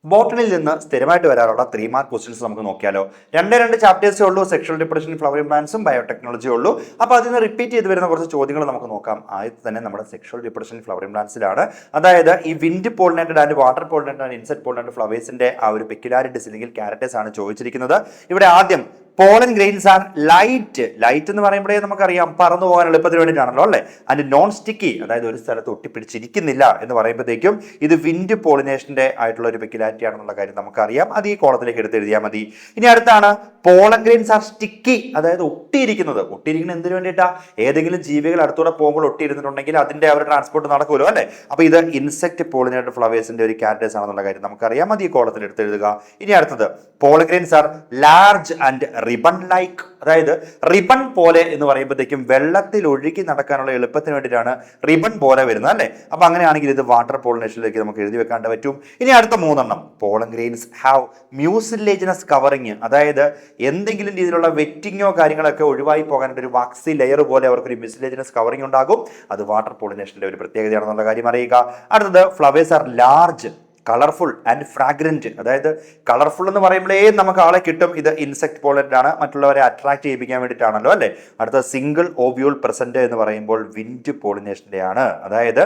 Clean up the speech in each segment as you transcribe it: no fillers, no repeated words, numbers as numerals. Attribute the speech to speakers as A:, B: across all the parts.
A: ബോട്ടണിൽ നിന്ന് സ്ഥിരമായിട്ട് വരാറുള്ള 3 mark questions നമുക്ക് നോക്കിയാലോ. രണ്ട് ചാപ്റ്റേഴ്സേ ഉള്ളൂ, സെക്ഷൽ റിപ്രഡക്ഷൻ, ഫ്ലവറിംഗ് പ്ലാന്റ്സും ബയോടെക്നോളജി ഉള്ളൂ. അപ്പോൾ അതിൽ നിന്ന് റിപ്പീറ്റ് ചെയ്ത് വരുന്ന കുറച്ച് ചോദ്യങ്ങൾ നമുക്ക് നോക്കാം. ആദ്യത്തെ തന്നെ നമ്മുടെ സെക്ഷൽ റിപ്രഡക്ഷൻ ഫ്ലവറിംഗ് പ്ലാന്റ്സിലാണ്. അതായത് ഈ wind pollinated and water pollinated and insect pollinated ഫ്ലവേഴ്സിന്റെ ആ ഒരു പെക്യുലാരിറ്റീസ് അല്ലെങ്കിൽ ക്യാരക്ടേഴ്സ് ആണ് ചോദിച്ചിരിക്കുന്നത്. ഇവിടെ ആദ്യം pollen grains are light. Light എന്ന് പറയുമ്പോഴേ നമുക്കറിയാം പറന്നു പോകാൻ എളുപ്പത്തിന് വേണ്ടിയിട്ടാണല്ലോ അല്ലേ. ആൻഡ് നോൺ സ്റ്റിക്കി, അതായത് ഒരു സ്ഥലത്ത് ഒട്ടിപ്പിടിച്ചിരിക്കുന്നില്ല എന്ന് പറയുമ്പോഴത്തേക്കും ഇത് വിൻഡ് പോളിനേഷന്റെ ആയിട്ടുള്ള ഒരു പെക്യുലാരിറ്റി ആണെന്നുള്ള കാര്യം നമുക്കറിയാം. അത് ഈ കോളത്തിലേക്ക് എടുത്ത് എഴുതിയാൽ മതി. ഇനി അടുത്താണ് പോളൻ ഗ്രെയിൻസ് ആർ സ്റ്റിക്കി, അതായത് ഒട്ടിയിരിക്കുന്നത്. ഒട്ടിയിരിക്കുന്നത് എന്തിനു വേണ്ടിയിട്ടാ? ഏതെങ്കിലും ജീവികൾ അടുത്തൂടെ പോകുമ്പോൾ ഒട്ടിയിരുന്നിട്ടുണ്ടെങ്കിൽ അതിന്റെ ഒരു ട്രാൻസ്പോർട്ട് നടക്കുമല്ലോ അല്ലേ. അപ്പൊ ഇത് ഇൻസെക്ട് പോളിനേറ്റഡ് ഫ്ലവേഴ്സിന്റെ ഒരു ക്യാരക്ടേഴ്സ് ആണെന്നുള്ള കാര്യം നമുക്കറിയാം. അത് ഈ കോളത്തിൽ എടുത്ത് എഴുതുക. ഇനി അടുത്തത് pollen grains R large and ribbon like, അതായത് റിബൺ പോലെ എന്ന് പറയുമ്പോഴത്തേക്കും വെള്ളത്തിൽ ഒഴുകി നടക്കാനുള്ള എളുപ്പത്തിന് വേണ്ടിയിട്ടാണ് റിബൺ പോലെ വരുന്നത് അല്ലേ. അപ്പൊ അങ്ങനെയാണെങ്കിൽ ഇത് വാട്ടർ പോളിനേഷനിലേക്ക് നമുക്ക് എഴുതി വെക്കാണ്ട് പറ്റും. ഇനി അടുത്ത 3 pollen grains have mucilaginous covering, അതായത് എന്തെങ്കിലും രീതിയിലുള്ള വെറ്റിങ്ങോ കാര്യങ്ങളൊക്കെ ഒഴിവായി പോകാനായിട്ട് ഒരു വാക്സി ലെയർ പോലെ അവർക്കൊരു മ്യൂസിലേജിനസ് കവറിങ് ഉണ്ടാകും. അത് വാട്ടർ പോളിനേഷന്റെ ഒരു പ്രത്യേകതയാണെന്നുള്ള കാര്യം അറിയുക. അടുത്തത് flowers are large, colourful and fragrant, അതായത് കളർഫുൾ എന്ന് പറയുമ്പോഴേ നമുക്ക് ആളെ കിട്ടും. ഇത് ഇൻസെക്ട് പോളന്റ് ആണ്, മറ്റുള്ളവരെ അട്രാക്ട് ചെയ്യിപ്പിക്കാൻ വേണ്ടിയിട്ടാണല്ലോ അല്ലേ. അടുത്ത സിംഗിൾ ഓവ്യൂൾ പ്രസന്റ് എന്ന് പറയുമ്പോൾ വിൻഡ് പോളിനേഷന്റെ ആണ്. അതായത്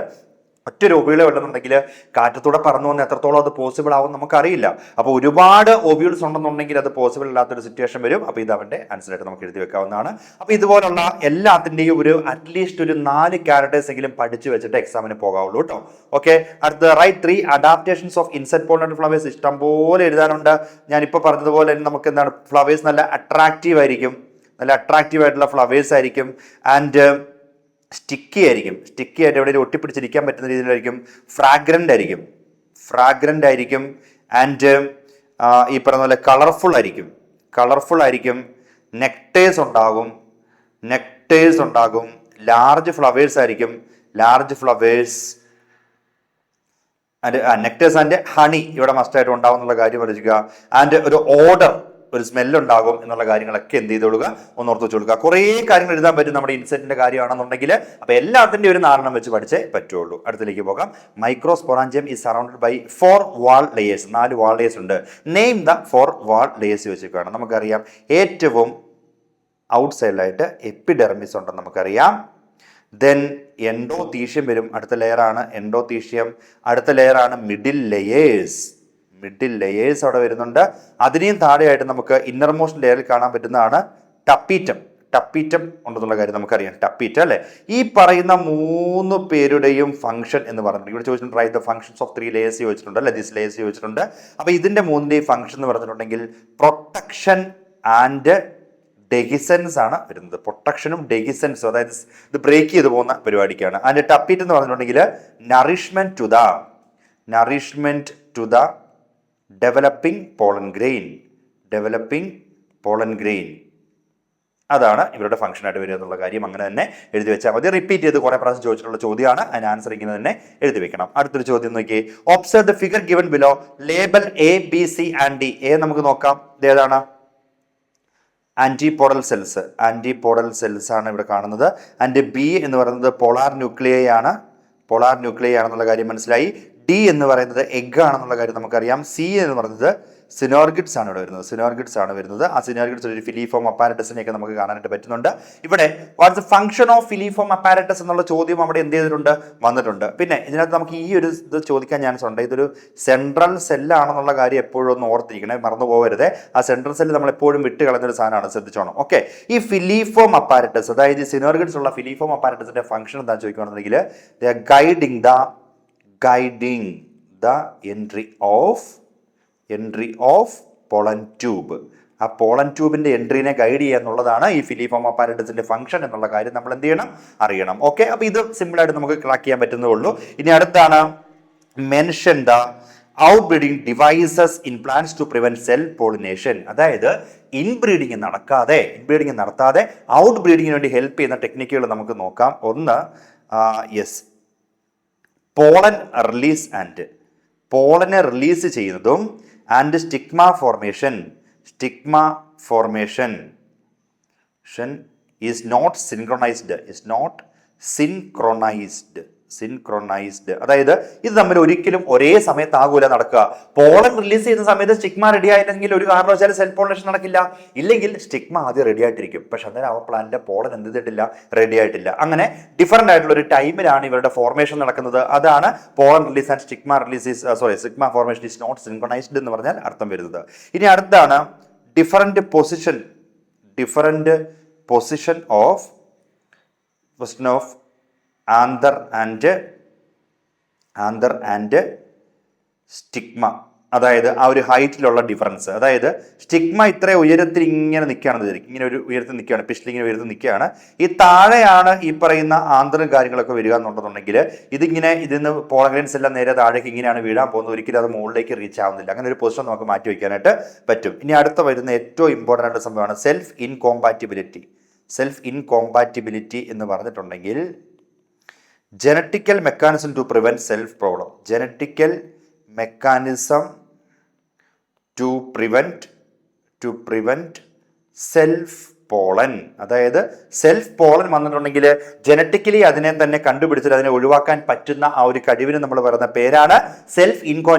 A: ഒറ്റൊരു ഓവ്യൂളേ ഉണ്ടെന്നുണ്ടെങ്കിൽ കാറ്റത്തൂടെ പറന്നു വന്ന് എത്രത്തോളം അത് പോസിബിൾ ആവും നമുക്കറിയില്ല. അപ്പോൾ ഒരുപാട് ഓവ്യൂൾസ് ഉണ്ടെന്നുണ്ടെങ്കിൽ അത് പോസിബിൾ അല്ലാത്തൊരു സിറ്റുവേഷൻ വരും. അപ്പോൾ ഇത് അവന്റെ ആൻസറായിട്ട് നമുക്ക് എഴുതി വെക്കാവുന്നതാണ്. അപ്പോൾ ഇതുപോലുള്ള എല്ലാത്തിൻ്റെയും ഒരു അറ്റ്ലീസ്റ്റ് ഒരു 4 ക്യാരക്ടേഴ്സ് എങ്കിലും പഠിച്ചു വെച്ചിട്ട് എക്സാമിന് പോകാവുള്ളൂ കേട്ടോ. ഓക്കെ, അടുത്ത write 3 adaptations of insect pollinated flowers. ഇഷ്ടം പോലെ എഴുതാനുണ്ട്. ഞാനിപ്പോൾ പറഞ്ഞതുപോലെ നമുക്ക് എന്താണ്, ഫ്ലവേഴ്സ് നല്ല അട്രാക്റ്റീവ് ആയിരിക്കും, നല്ല അട്രാക്റ്റീവ് ആയിട്ടുള്ള ഫ്ലവേഴ്സ് ആയിരിക്കും. ആൻഡ് സ്റ്റിക്കി ആയിരിക്കും, സ്റ്റിക്കി ആയിട്ട് എവിടെയും ഒട്ടിപ്പിടിച്ചിരിക്കാൻ പറ്റുന്ന രീതിയിലായിരിക്കും. ഫ്രാഗ്രൻ്റ് ആയിരിക്കും. ആൻഡ് ഈ പറഞ്ഞ പോലെ കളർഫുൾ ആയിരിക്കും. നെക്ടേഴ്സ് ഉണ്ടാകും. ലാർജ് ഫ്ലവേഴ്സ് ആയിരിക്കും. നെക്ടേഴ്സ് ആൻഡ് ഹണി ഇവിടെ മസ്റ്റായിട്ട് ഉണ്ടാവും എന്നുള്ള കാര്യം അറിയിക്കുക. ആൻഡ് ഒരു ഓർഡർ, ഒരു സ്മെല്ലുണ്ടാകും എന്നുള്ള കാര്യങ്ങളൊക്കെ എന്ത് ചെയ്തോളുക, ഒന്ന് ഓർത്ത് വെച്ച് കൊടുക്കുക. കുറേ കാര്യങ്ങൾ എഴുതാൻ പറ്റും നമ്മുടെ ഇൻസെക്റ്റിന്റെ കാര്യമാണെന്നുണ്ടെങ്കിൽ. അപ്പോൾ എല്ലാത്തിൻ്റെ ഒരു 4 വെച്ച് പഠിച്ചേ പറ്റുള്ളൂ. അടുത്തിലേക്ക് പോകാം. Microsporangium is surrounded by 4 wall layers. 4 wall layers ഉണ്ട്. നെയിം ദ 4 വാൾ ലെയേഴ്സ് വെച്ചിട്ടാണ്. നമുക്കറിയാം ഏറ്റവും ഔട്ട് സൈഡിലായിട്ട് എപ്പിഡെർമിസ് ഉണ്ടെന്ന് നമുക്കറിയാം. ദെൻ എൻഡോതീഷ്യം വരും, അടുത്ത ലെയറാണ് എൻഡോതീഷ്യം. അടുത്ത ലെയറാണ് മിഡിൽ ലെയേഴ്സ് അവിടെ വരുന്നുണ്ട്. അതിനെയും താഴെയായിട്ട് നമുക്ക് ഇന്നർമോസ്റ്റ് ലെയറിൽ കാണാൻ പറ്റുന്നതാണ് ടപ്പീറ്റം ഉണ്ടെന്നുള്ള കാര്യം നമുക്കറിയാം. ടപ്പീറ്റം അല്ലെ. ഈ പറയുന്ന 3 പേരുടെയും ഫംഗ്ഷൻ എന്ന് പറഞ്ഞിട്ടുണ്ട്. ഇവിടെ ചോദിച്ചിട്ടുണ്ട് write the functions of 3 layers ചോദിച്ചിട്ടുണ്ട് അല്ലെ, ദിസ് ലേയേഴ്സ് ചോദിച്ചിട്ടുണ്ട്. അപ്പൊ ഇതിന്റെ 3ന്റെയും ഫംഗ്ഷൻ എന്ന് പറഞ്ഞിട്ടുണ്ടെങ്കിൽ പ്രൊട്ടക്ഷൻ ആൻഡ് ഡെഹിസൻസ് ആണ് വരുന്നത്. പ്രൊട്ടക്ഷനും ഡെഹിസൻസും, അതായത് ഇത് ബ്രേക്ക് ചെയ്ത് പോകുന്ന പരിപാടിക്കാണ്. ആൻഡ് ടപ്പീറ്റ് എന്ന് പറഞ്ഞിട്ടുണ്ടെങ്കിൽ nourishment to the developing pollen grain, അതാണ് ഇവരുടെ ഫംഗ്ഷൻ ആയിട്ട് വരിക എന്നുള്ള കാര്യം അങ്ങനെ തന്നെ എഴുതി വെച്ചാൽ മതി. റിപ്പീറ്റ് ചെയ്ത് കുറെ പ്രാവശ്യം ചോദിച്ചിട്ടുള്ള ചോദ്യമാണ്. അതിന് ആൻസർ ഇങ്ങനെ തന്നെ എഴുതി വെക്കണം. അടുത്തൊരു ചോദ്യം നോക്കിയേ. Observe the figure given below, label A, B, C and D. A നമുക്ക് നോക്കാം. ഇത് ഏതാണ്? ആന്റിപോഡൽ സെൽസ് ആണ് ഇവിടെ കാണുന്നത്. ആൻഡ് ബി എന്ന് പറയുന്നത് പോളാർ ന്യൂക്ലിയൈ ആണെന്നുള്ള കാര്യം മനസ്സിലായി. ഡി എന്ന് പറയുന്നത് എഗ് ആണെന്നുള്ള കാര്യം നമുക്കറിയാം. സി എന്ന് പറയുന്നത് സിനോർഗിഡ്സ് ആണ് വരുന്നത്. ആ സിനോർഗിഡ്സ് ഒരു ഫിലിഫോം അപ്പാരറ്റസിനെയൊക്കെ നമുക്ക് കാണാനായിട്ട് പറ്റുന്നുണ്ട്. ഇവിടെ what's the function of filiform apparatus എന്നുള്ള ചോദ്യം അവിടെ എന്ത് ചെയ്തിട്ടുണ്ട്, വന്നിട്ടുണ്ട്. പിന്നെ ഇതിനകത്ത് നമുക്ക് ഈ ഒരു ഇത് ചോദിക്കാൻ ചാൻസ് ഉണ്ട്. ഇതൊരു സെൻട്രൽ സെല്ലാണെന്നുള്ള കാര്യം എപ്പോഴും ഒന്ന് ഓർത്തിരിക്കണേ, മറന്നു പോകരുത്. ആ സെൻട്രൽ സെല്ല് നമ്മൾ എപ്പോഴും വിട്ട് കളഞ്ഞൊരു സാധനമാണ്, ശ്രദ്ധിച്ചോണം. ഓക്കെ, ഈ ഫിലിഫോം അപ്പാരറ്റസ്, അതായത് സിനോർഗിഡ്സ് ഉള്ള ഫിലിഫോം അപ്പാരറ്റസിന്റെ ഫംഗ്ഷൻ എന്താ ചോദിക്കുകയാണെന്നുണ്ടെങ്കിൽ guiding the entry of pollen tube. ആ പോളൻ ട്യൂബിന്റെ എൻട്രീനെ ഗൈഡ് ചെയ്യുക എന്നുള്ളതാണ് ഈ ഫിലിഫോം അപ്പാരറ്റസിന്റെ ഫംഗ്ഷൻ എന്നുള്ള കാര്യം നമ്മൾ എന്ത് ചെയ്യണം, അറിയണം. ഓക്കെ, അപ്പൊ ഇത് സിമ്പിൾ ആയിട്ട് നമുക്ക് ക്രാക്ക് ചെയ്യാൻ പറ്റുന്നേ ഉള്ളൂ. ഇനി അടുത്താണ് mention the outbreeding devices in plants to prevent self pollination. അതായത് ഇൻബ്രീഡിങ് നടത്താതെ ഔട്ട് ബ്രീഡിങ്ങിന് വേണ്ടി ഹെൽപ്പ് ചെയ്യുന്ന ടെക്നിക്കുകൾ നമുക്ക് നോക്കാം. ഒന്ന് പോളൻ പോളനെ റിലീസ് ചെയ്യുന്നതും and stigma formation is not synchronised synchronised. അതായത് ഇത് തമ്മിൽ ഒരിക്കലും ഒരേ സമയത്താകൂല നടക്കുക. പോളൻ റിലീസ് ചെയ്യുന്ന സമയത്ത് സ്റ്റിഗ്മ റെഡി ആയില്ലെങ്കിൽ ഒരു കാരണവശാലും സെൽഫ് പോളിനേഷൻ നടക്കില്ല. ഇല്ലെങ്കിൽ സ്റ്റിഗ്മ ആദ്യം റെഡി ആയിട്ടിരിക്കും, പക്ഷെ അന്നേരം ആ പ്ലാന്റിന്റെ പോളൻ എന്ത് ചെയ്തിട്ടില്ല, റെഡി ആയിട്ടില്ല. അങ്ങനെ ഡിഫറെന്റ് ആയിട്ടുള്ള ഒരു ടൈമിലാണ് ഇവരുടെ ഫോർമേഷൻ നടക്കുന്നത്. അതാണ് pollen release and stigma release stigma formation is not synchronized എന്ന് പറഞ്ഞാൽ അർത്ഥം വരുന്നത്. ഇനി അടുത്താണ് different position of anther and stigma. അതായത് ആ ഒരു ഹൈറ്റിലുള്ള ഡിഫറൻസ്. അതായത് സ്റ്റിഗ്മ ഇത്ര ഉയരത്തിൽ ഇങ്ങനെ നിൽക്കുകയാണെന്ന് വിചാരിക്കും, ഇങ്ങനെ ഒരു ഉയരത്തിൽ നിൽക്കുകയാണ്, പിസ്റ്റിൽ ഇങ്ങനെ ഉയരത്തിൽ നിൽക്കുകയാണ്. ഈ താഴെയാണ് ഈ പറയുന്ന ആന്തറും കാര്യങ്ങളൊക്കെ വരിക എന്നുണ്ടെന്നുണ്ടെങ്കിൽ ഇതിന്ന് പോളഗ്രൈൻസ് എല്ലാം നേരെ താഴേക്ക് ഇങ്ങനെയാണ് വീഴാൻ പോകുന്നത്. ഒരിക്കലും അത് മുകളിലേക്ക് റീച്ച് ആവുന്നില്ല. അങ്ങനെ ഒരു പൊസിഷൻ നമുക്ക് മാറ്റി വയ്ക്കാനായിട്ട് പറ്റും. ഇനി അടുത്ത വരുന്ന ഏറ്റവും ഇമ്പോർട്ടൻ്റ് ആയിട്ടുള്ള സംഭവമാണ് സെൽഫ് ഇൻകോമ്പാറ്റിബിലിറ്റി എന്ന് പറഞ്ഞിട്ടുണ്ടെങ്കിൽ genetical mechanism to prevent self problem. Genetical mechanism to prevent self pollen. അതായത് സെൽഫ് പോളൻ വന്നിട്ടുണ്ടെങ്കിൽ ജനറ്റിക്കലി അതിനെ തന്നെ കണ്ടുപിടിച്ചിട്ട് അതിനെ ഒഴിവാക്കാൻ പറ്റുന്ന ആ ഒരു കഴിവിന് നമ്മൾ പറയുന്ന പേരാണ് സെൽഫ്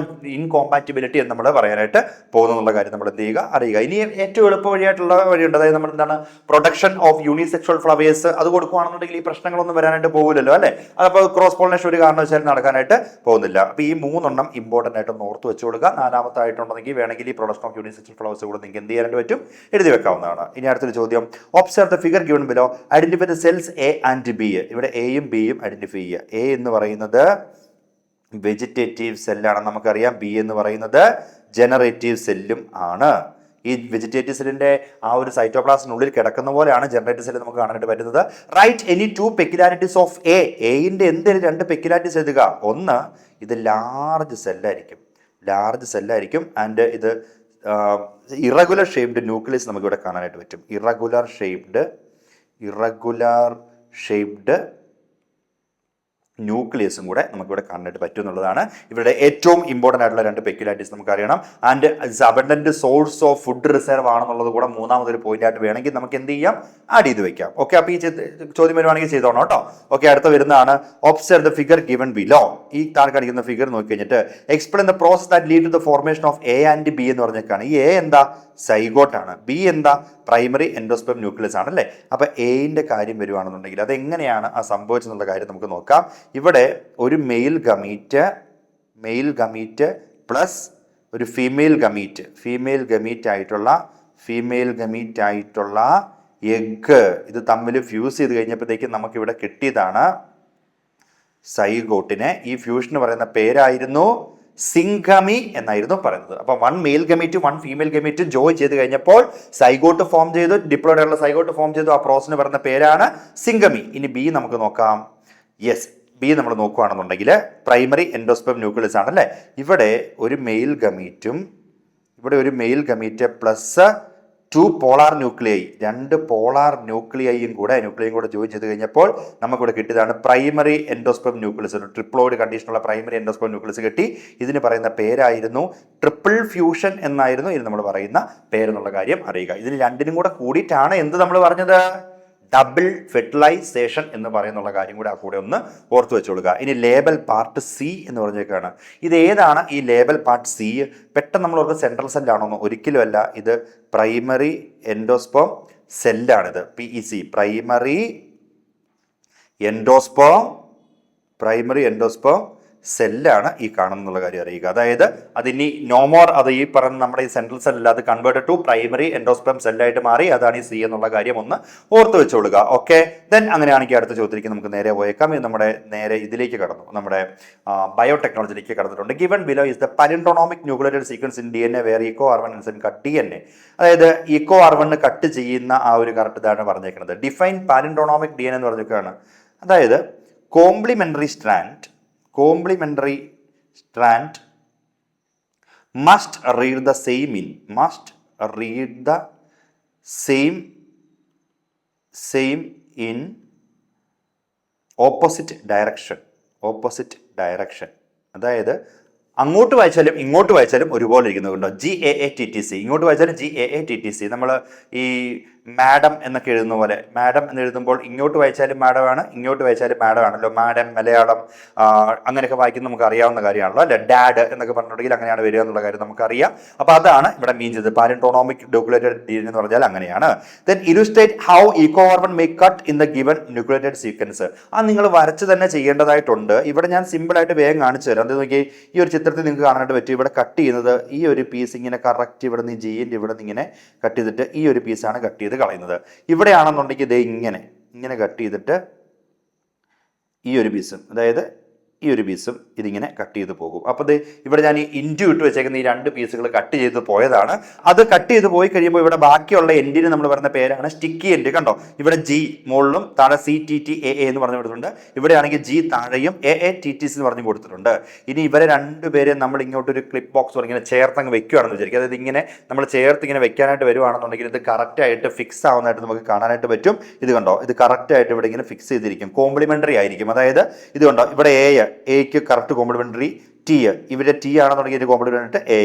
A: ഇൻകോമ്പാറ്റിബിലിറ്റി എന്ന് നമ്മൾ പറയാനായിട്ട് പോകുന്നുള്ള കാര്യം നമ്മൾ എന്ത് ചെയ്യുക, അറിയുക. ഇനി ഏറ്റവും എളുപ്പ വഴിയായിട്ടുള്ള വഴിയുണ്ട്. അതായത് നമ്മൾ എന്താണ് പ്രൊഡക്ഷൻ ഓഫ് യൂണിസെക്ഷൽ ഫ്ലവേഴ്സ് അത് കൊടുക്കുകയാണെന്നുണ്ടെങ്കിൽ ഈ പ്രശ്നങ്ങളൊന്നും വരാനായിട്ട് പോകില്ലല്ലോ, അല്ലേ? അതപ്പോൾ ക്രോസ് പോളിനേഷൻ ഒരു കാരണവശാലും നടക്കാനായിട്ട് പോകുന്നില്ല. അപ്പോൾ ഈ 3 ഇമ്പോർട്ടൻ്റ് ആയിട്ട് ഓർത്ത് വെച്ച് കൊടുക്കുക. 4ാമത്തായിട്ടുണ്ടെങ്കിൽ വേണമെങ്കിൽ ഈ പ്രൊഡക്ഷൻ ഓഫ് യൂണിസെക്ഷൽ ഫ്ലവേഴ്സ് കൂടെ നിങ്ങൾക്ക് എന്ത് ചെയ്യാനായിട്ട് പറ്റും, എഴുതി വെക്കാവുന്നതാണ്. ഇനി അടുത്തൊരു ചോദ്യം, observe the figure given below, identify the cells A and B. ഇവിടെ എയും ബിയും ഐഡന്റിഫൈ ചെയ്യുക. എ എന്ന് പറയുന്നത് വെജിറ്റേറ്റീവ് സെല്ലാണ്, നമുക്കറിയാം. ബി എന്ന് പറയുന്നത് ജനറേറ്റീവ് സെല്ലും ആണ്. ഈ വെജിറ്റേറ്റീവ് സെല്ലിന്റെ ആ ഒരു സൈറ്റോപ്ലാസ്റ്റിനുള്ളിൽ കിടക്കുന്ന പോലെയാണ് ജനറേറ്റീവ് സെല്ല് നമുക്ക് കാണാനായിട്ട് പറ്റുന്നത്. Right any 2 peculiarities of A. എന്റെ എന്തെങ്കിലും 2 പെക്യുലാരിറ്റീസ് എഴുതുക. ഒന്ന്, ഇത് ലാർജ് സെല്ലായിരിക്കും ആൻഡ് ഇത് ഇറഗുലർ ഷേപ്ഡ് ന്യൂക്ലിയസ് നമുക്കിവിടെ കാണാനായിട്ട് പറ്റും. ഇറഗുലർ ഷേപ്ഡ് ന്യൂക്ലിയസും കൂടെ നമുക്കിവിടെ കാണാനായിട്ട് പറ്റും എന്നുള്ളതാണ് ഇവരുടെ ഏറ്റവും ഇമ്പോർട്ടൻ്റ് ആയിട്ടുള്ള 2 പെക്യുലാരിറ്റീസ് നമുക്കറിയണം. And abundant source of food reserve ആണെന്നുള്ളത് കൂടെ 3ാമതൊരു പോയിന്റ് ആയിട്ട് വേണമെങ്കിൽ നമുക്ക് എന്ത് ചെയ്യാം, ആഡ് ചെയ്ത് വെക്കാം. ഓക്കെ, അപ്പോൾ ഈ ചോദ്യം വരുവാണെങ്കിൽ ചെയ്തോണം കേട്ടോ. ഓക്കെ, അടുത്ത വരുന്നതാണ് observe the figure given below. ഈ താഴെ കാണിക്കുന്ന ഫിഗർ നോക്കി കഴിഞ്ഞിട്ട് explain the process that lead to the formation of A and B എന്ന് പറഞ്ഞേക്കാണ്. ഈ എ എന്താ, സൈഗോട്ടാണ്. ബി എന്താ, പ്രൈമറി എൻഡോസ്പെം ന്യൂക്ലിയസ് ആണ്, അല്ലേ? അപ്പോൾ എന്റെ കാര്യം വരുവാണെന്നുണ്ടെങ്കിൽ അതെങ്ങനെയാണ് ആ സംഭവിച്ചെന്നുള്ള കാര്യം നമുക്ക് നോക്കാം. ഇവിടെ ഒരു മെയിൽ ഗമീറ്റ് പ്ലസ് ഒരു ഫീമെയിൽ ഗമീറ്റ് ആയിട്ടുള്ള എഗ് ഇത് തമ്മിൽ ഫ്യൂസ് ചെയ്ത് കഴിഞ്ഞപ്പോഴത്തേക്കും നമുക്കിവിടെ കിട്ടിയതാണ് സൈഗോട്ടിനെ. ഈ ഫ്യൂഷന് പറയുന്ന പേരായിരുന്നു സിംഗമി എന്നായിരുന്നു പറയുന്നത്. അപ്പോൾ 1 മെയിൽ ഗമീറ്റും 1 ഫീമെയിൽ ഗമീറ്റും ജോയിൻ ചെയ്ത് കഴിഞ്ഞപ്പോൾ സൈഗോട്ട് ഫോം ചെയ്തു, ഡിപ്ലോയിഡ് ആയിട്ടുള്ള സൈഗോട്ട് ഫോം ചെയ്തു. ആ പ്രോസസ്സിന് പറയുന്ന പേരാണ് സിംഗമി. ഇനി ബി നമുക്ക് നോക്കാം. യെസ്, ബി നമ്മൾ നോക്കുകയാണെന്നുണ്ടെങ്കിൽ പ്രൈമറി എൻഡോസ്പെം ന്യൂക്ലിയസ് ആണല്ലേ. ഇവിടെ ഒരു male gamete plus 2 polar nuclei, 2 polar ന്യൂക്ലിയയും കൂടെ ജോയിൻ ചെയ്ത് കഴിഞ്ഞപ്പോൾ നമുക്കിവിടെ കിട്ടിയതാണ് പ്രൈമറി എൻഡോസ്പെം ന്യൂക്ലിയസ്. ഒരു ട്രിപ്ലോയിഡ് കണ്ടീഷനുള്ള പ്രൈമറി എൻഡോസ്പെം ന്യൂക്ലിയസ് കിട്ടി. ഇതിന് പറയുന്ന പേരായിരുന്നു ട്രിപ്പിൾ ഫ്യൂഷൻ എന്നായിരുന്നു ഇത് നമ്മൾ പറയുന്ന പേരെന്നുള്ള കാര്യം അറിയുക. ഇതിന് 2നും കൂടെ കൂടിയിട്ടാണ് എന്ത് നമ്മൾ പറഞ്ഞത്, ഡബിൾ ഫെർട്ടിലൈസേഷൻ എന്ന് പറയുന്നുള്ള കാര്യം കൂടെ ആ കൂടെ ഒന്ന് ഓർത്ത് വെച്ചോളുക. ഇനി ലേബൽ പാർട്ട് സി എന്ന് പറഞ്ഞേക്കാണ്. ഇത് ഏതാണ് ഈ ലേബൽ പാർട്ട് സി? പെട്ടെന്ന് നമ്മൾ ഓർക്ക് സെൻട്രൽ സെല്ലാണോന്ന്, ഒരിക്കലും അല്ല. ഇത് പ്രൈമറി എൻഡോസ്പേം സെല്ലാണിത്. PEC, പ്രൈമറി എൻഡോസ്പേം സെല്ലാണ് ഈ കാണുന്നുള്ള കാര്യം അറിയുക. അതായത് അതിനി നോമോർ, അത് ഈ പറഞ്ഞ നമ്മുടെ ഈ സെൻട്രൽ സെല്ല അത് കൺവേർട്ടഡ് ടു പ്രൈമറി എൻഡോസ്പെം സെല്ലായിട്ട് മാറി. അതാണ് ഈ സി എന്നുള്ള കാര്യം ഒന്ന് ഓർത്ത് വെച്ചോളുക. ഓക്കെ, ദെൻ അങ്ങനെയാണെങ്കിൽ അടുത്ത ചോദ്യത്തിലേക്ക് നമുക്ക് നേരെ പോയേക്കാം. ഇത് നമ്മുടെ നേരെ ഇതിലേക്ക് കടന്നു, നമ്മുടെ ബയോടെക്നോളജിയിലേക്ക് കടന്നിട്ടുണ്ട്. Given below is the palindromic nucleated sequence in DNA where EcoR1 enzyme cut DNA. അതായത് EcoR1 കട്ട് ചെയ്യുന്ന ആ ഒരു കറക്റ്റ് ഇതാണ് പറഞ്ഞേക്കുന്നത്. ഡിഫൈൻ പാലിൻഡ്രോണോമിക് DNA എന്ന് പറഞ്ഞേക്കാണ്. അതായത് complementary strand must read the same in opposite direction. അതായത് അങ്ങോട്ട് വായിച്ചാലും ഇങ്ങോട്ട് വായിച്ചാലും ഒരുപോലെ ഇരിക്കുന്നത് കൊണ്ടോ. GAATTC, ഇങ്ങോട്ട് വായിച്ചാലും GAATTC. നമ്മൾ ഈ മാഡം എന്നൊക്കെ എഴുതുന്ന പോലെ, മാഡം എന്ന് എഴുതുമ്പോൾ ഇങ്ങോട്ട് വായിച്ചാലും മാഡമാണ്, ഇങ്ങോട്ട് വായിച്ചാലും മാഡമാണല്ലോ. മാഡം, മലയാളം അങ്ങനെയൊക്കെ വായിക്കുന്നത് നമുക്ക് അറിയാവുന്ന കാര്യമാണല്ലോ അല്ലെ. ഡാഡ് എന്നൊക്കെ പറഞ്ഞിട്ടുണ്ടെങ്കിൽ അങ്ങനെയാണ് വരിക എന്നുള്ള കാര്യം നമുക്കറിയാം. അപ്പൊ അതാണ് ഇവിടെ മീൻ ചെയ്തത്. പാരന്റോണോമിക് ഡോക്കുലേറ്റഡ് DNA എന്ന് പറഞ്ഞാൽ അങ്ങനെയാണ്. Then ഇലുസ്ട്രേറ്റ് how Eeco carbon may cut in the given nucleated sequence. അത് നിങ്ങൾ വരച്ച് തന്നെ ചെയ്യേണ്ടതായിട്ടുണ്ട്. ഇവിടെ ഞാൻ സിമ്പിൾ ആയിട്ട് വേഗം കാണിച്ചു തരാം. അത് നോക്കി, ഈ ഒരു ചിത്രത്തിൽ നിങ്ങൾക്ക് കാണാനായിട്ട് പറ്റും. ഇവിടെ കട്ട് ചെയ്യുന്നത് ഈ ഒരു പീസ് ഇങ്ങനെ കറക്റ്റ് ഇവിടെ നിന്ന് ജീൻ്റെ ഇവിടെ നിന്ന് ഇങ്ങനെ കട്ട് ചെയ്തിട്ട് ഈ ഒരു പീസാണ് കട്ട് ചെയ്ത് കളയുന്നത്. ഇവിടെയാണെന്നുണ്ടെങ്കിൽ ഇതേ ഇങ്ങനെ കട്ട് ചെയ്തിട്ട് ഈ ഒരു പീസും, അതായത് ഈ ഒരു പീസും ഇതിങ്ങനെ കട്ട് ചെയ്ത് പോകും. അപ്പോൾ ഇവിടെ ഞാൻ ഈ ഇൻറ്റു ഇട്ട് വെച്ചേക്കുന്ന ഈ 2 പീസുകൾ കട്ട് ചെയ്ത് പോയതാണ്. അത് കട്ട് ചെയ്ത് പോയി കഴിയുമ്പോൾ ഇവിടെ ബാക്കിയുള്ള എൻഡിന് നമ്മൾ പറയുന്ന പേരാണ് സ്റ്റിക്കി എൻഡ്. കണ്ടോ, ഇവിടെ ജി മുകളിലും താഴെ CTTA എന്ന് പറഞ്ഞു കൊടുത്തിട്ടുണ്ട്. ഇവിടെയാണെങ്കിൽ ജി താഴെയും AATTC എന്ന് പറഞ്ഞു കൊടുത്തിട്ടുണ്ട്. ഇനി ഇവരെ 2 പേരെ നമ്മൾ ഇങ്ങോട്ടൊരു ക്ലിപ്പ് ബോക്സ് ഇങ്ങനെ ചേർത്തങ്ങ് വെക്കുകയാണെന്ന് വിചാരിക്കുക. അതായത് ഇങ്ങനെ നമ്മൾ ചേർത്ത് ഇങ്ങനെ വെക്കാനായിട്ട് വരുവാണെന്നുണ്ടെങ്കിൽ ഇത് കറക്റ്റായിട്ട് ഫിക്സ് ആവുന്നതായിട്ട് നമുക്ക് കാണാനായിട്ട് പറ്റും. ഇത് കണ്ടോ, ഇത് കറക്റ്റായിട്ട് ഇവിടെ ഇങ്ങനെ ഫിക്സ് ചെയ്തിരിക്കും, കോംപ്ലിമെൻ്ററി ആയിരിക്കും. അതായത് ഇത് കണ്ടോ, ഇവിടെ എക്ക് കറക്റ്റ് കോംപ്ലിമെൻ്ററി, ടി ഇവിടെ ടി ആണെന്നുണ്ടെങ്കിൽ ഇത് കോംപ്ലിമെൻ്ററി എ,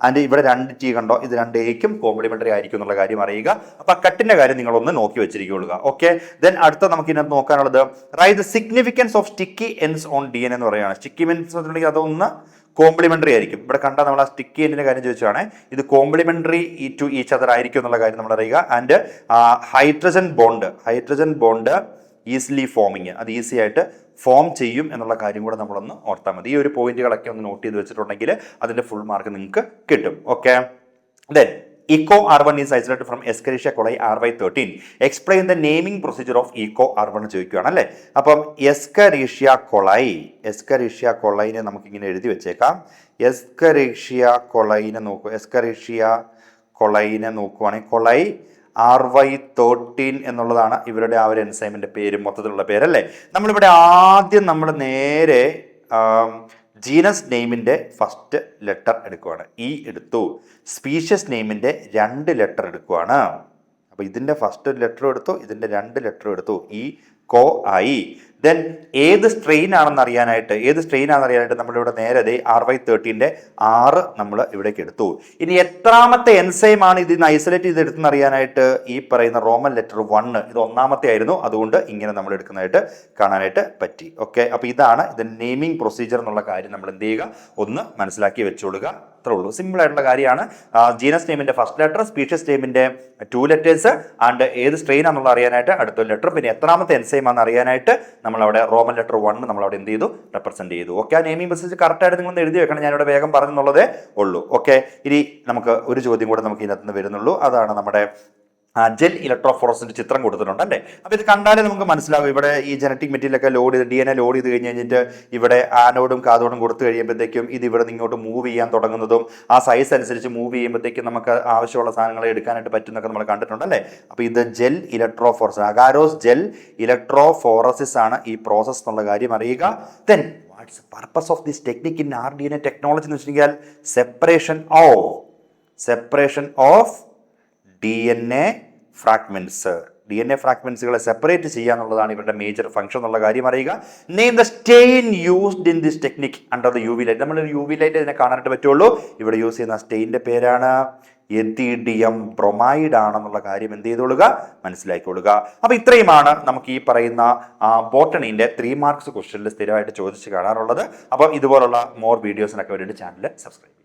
A: ആൻഡ് ഇവിടെ 2 ടി കണ്ടോ, ഇത് 2 എക്കും കോംപ്ലിമെൻ്ററി ആയിരിക്കും എന്നുള്ള കാര്യം അറിയുക. അപ്പൊ ആ കട്ടിന്റെ കാര്യം നിങ്ങളൊന്ന് നോക്കി വെച്ചിരിക്കുക. ഓക്കെ, ദെൻ അടുത്ത നമുക്ക് ഇതിനകത്ത് നോക്കാനുള്ളത് right the significance of sticky ends on DNA എന്ന് പറയുകയാണ്. സ്റ്റിക്കി എൻഡ്സ് എന്നുണ്ടെങ്കിൽ അതൊന്ന് കോംപ്ലിമെൻ്ററി ആയിരിക്കും. ഇവിടെ കണ്ടാൽ നമ്മൾ ആ സ്റ്റിക്കി എൻഡിന്റെ കാര്യം ചോദിച്ചാണ്. ഇത് കോംപ്ലിമെൻ്ററി ടു ഈച്ച് അതർ ആയിരിക്കും എന്നുള്ള കാര്യം നമ്മൾ അറിയുക. And hydrogen bond easily forming, അത് ഈസി ആയിട്ട് ഫോം ചെയ്യും എന്നുള്ള കാര്യം കൂടെ നമ്മളൊന്ന് ഓർത്താൽ മതി. ഈ ഒരു പോയിന്റുകളൊക്കെ ഒന്ന് നോട്ട് ചെയ്ത് വെച്ചിട്ടുണ്ടെങ്കിൽ അതിന്റെ ഫുൾ മാർക്ക് നിങ്ങൾക്ക് കിട്ടും. Okay, then Eco R1 is isolated from Escherichia coli RY13. Explain the naming procedure of Eco R1 ചോദിക്കുകയാണ് അല്ലേ. അപ്പം Escherichia coli നമുക്കിങ്ങനെ എഴുതി വെച്ചേക്കാം. Escherichia coli നോക്കുവാണെങ്കിൽ കൊളൈ RY13 എന്നുള്ളതാണ് ഇവരുടെ ആ ഒരു എൻസൈമിന്റെ പേര്, മൊത്തത്തിലുള്ള പേരല്ലേ. നമ്മളിവിടെ ആദ്യം നമ്മൾ നേരെ ജീനസ് നെയിമിന്റെ ഫസ്റ്റ് ലെറ്റർ എടുക്കുവാണ്, ഇ എടുത്തു. സ്പീഷ്യസ് നെയിമിന്റെ 2 ലെറ്റർ എടുക്കുവാണ്. അപ്പൊ ഇതിന്റെ ഫസ്റ്റ് ലെറ്റർ എടുത്തു, ഇതിന്റെ 2 ലെറ്റർ എടുത്തു, ഇ കോ ആയി. ദെൻ ഏത് സ്ട്രെയിൻ ആണെന്ന് അറിയാനായിട്ട് നമ്മളിവിടെ നേരെ RY13 6 നമ്മൾ ഇവിടേക്ക് എടുത്തു. ഇനി എത്രാമത്തെ എൻസൈം ആണ് ഇതിന് ഐസൊലേറ്റ് ചെയ്തെടുത്തെന്ന് അറിയാനായിട്ട് ഈ പറയുന്ന റോമൻ ലെറ്റർ 1, ഇത് 1ാമത്തെ ആയിരുന്നു. അതുകൊണ്ട് ഇങ്ങനെ നമ്മൾ എടുക്കുന്നതായിട്ട് കാണാനായിട്ട് പറ്റി. ഓക്കെ, അപ്പൊ ഇതാണ് ഇതിന്റെ നെയിമിംഗ് പ്രൊസീജിയർ എന്നുള്ള കാര്യം നമ്മൾ എന്ത് ചെയ്യുക, ഒന്ന് മനസ്സിലാക്കി വെച്ചോളുക. അത്രേ ഉള്ളൂ, സിമ്പിൾ ആയിട്ടുള്ള കാര്യമാണ്. ജീനസ് നെയിമിന്റെ ഫസ്റ്റ് ലെറ്റർ, സ്പീഷ്യസ് നെയിമിന്റെ 2 ലെറ്റേഴ്സ്, ആൻഡ് ഏത് സ്ട്രെയിൻ ആണെന്നുള്ള അറിയാനായിട്ട് അടുത്ത ലെറ്റർ, പിന്നെ എത്രാമത്തെ എൻസൈം ആണെന്ന് അറിയാനായിട്ട് നമ്മളവിടെ റോമൻ ലെറ്റർ 1 നമ്മളവിടെ എന്ത് ചെയ്തു, റെപ്രസെന്റ് ചെയ്തു. ഓക്കെ, ആ നെയിമിംഗ് മെസ്സേജ് കറക്റ്റ് ആയിട്ട് നിങ്ങൾ എഴുതി വെക്കണം. ഞാനിവിടെ വേഗം പറഞ്ഞെന്നുള്ളതേ ഉള്ളൂ. ഓക്കെ, ഇനി നമുക്ക് ഒരു ചോദ്യം കൂടെ നമുക്ക് ഇതിനകത്ത് നിന്ന് വരുന്നുള്ളൂ. അതാണ് നമ്മുടെ ജെൽ ഇലക്ട്രോഫോറസിന്റെ ചിത്രം കൊടുത്തിട്ടുണ്ട് അല്ലേ. അപ്പോൾ ഇത് കണ്ടാലേ നമുക്ക് മനസ്സിലാവും. ഇവിടെ ഈ ജനറ്റിക് മെറ്റീരിയൽ ഒക്കെ DNA ലോഡ് ചെയ്ത് കഴിഞ്ഞിട്ട് ഇവിടെ ആനോഡും കാതോഡും കൊടുത്തു കഴിയുമ്പോഴത്തേക്കും ഇത് ഇവിടെ നിന്ന് ഇങ്ങോട്ട് മൂവ് ചെയ്യാൻ തുടങ്ങുന്നതും ആ സൈസ് അനുസരിച്ച് മൂവ് ചെയ്യുമ്പോഴത്തേക്കും നമുക്ക് ആവശ്യമുള്ള സാധനങ്ങളെ എടുക്കാനായിട്ട് പറ്റുന്നൊക്കെ നമ്മൾ കണ്ടിട്ടുണ്ടല്ലേ. അപ്പോൾ ഇത് gel electrophoresis, agarose gel electrophoresis ആണ് ഈ പ്രോസസ് എന്നുള്ള കാര്യം അറിയുക. Then what's purpose of this technique in RDNA technology എന്ന് വെച്ചിട്ടുണ്ടെങ്കിൽ സെപ്പറേഷൻ ഓഫ് DNA ഫ്രാഗ്മെന്റ്സുകളെ സെപ്പറേറ്റ് ചെയ്യുക എന്നുള്ളതാണ് ഇവരുടെ മേജർ ഫംഗ്ഷൻ എന്നുള്ള കാര്യം അറിയുക. Name the stain used in this technique under the UV light. നമ്മൾ UV ലൈറ്റ് ഇതിനെ കാണാനായിട്ട് പറ്റുള്ളൂ. ഇവിടെ യൂസ് ചെയ്യുന്ന സ്റ്റെയിൻ്റെ പേരാണ് എത്തിഡിയം ബ്രൊമൈഡ് ആണെന്നുള്ള കാര്യം എന്ത് ചെയ്തോളുക, മനസ്സിലാക്കിക്കൊള്ളുക. അപ്പോൾ ഇത്രയുമാണ് നമുക്ക് ഈ പറയുന്ന ബോട്ടണിന്റെ 3 മാർക്സ് ക്വസ്റ്റ്യനിൽ സ്ഥിരമായിട്ട് ചോദിച്ച് കാണാറുള്ളത്. അപ്പോൾ ഇതുപോലുള്ള മോർ വീഡിയോസിനൊക്കെ വേണ്ടിയിട്ട് ചാനൽ സബ്സ്ക്രൈബ് ചെയ്യുക.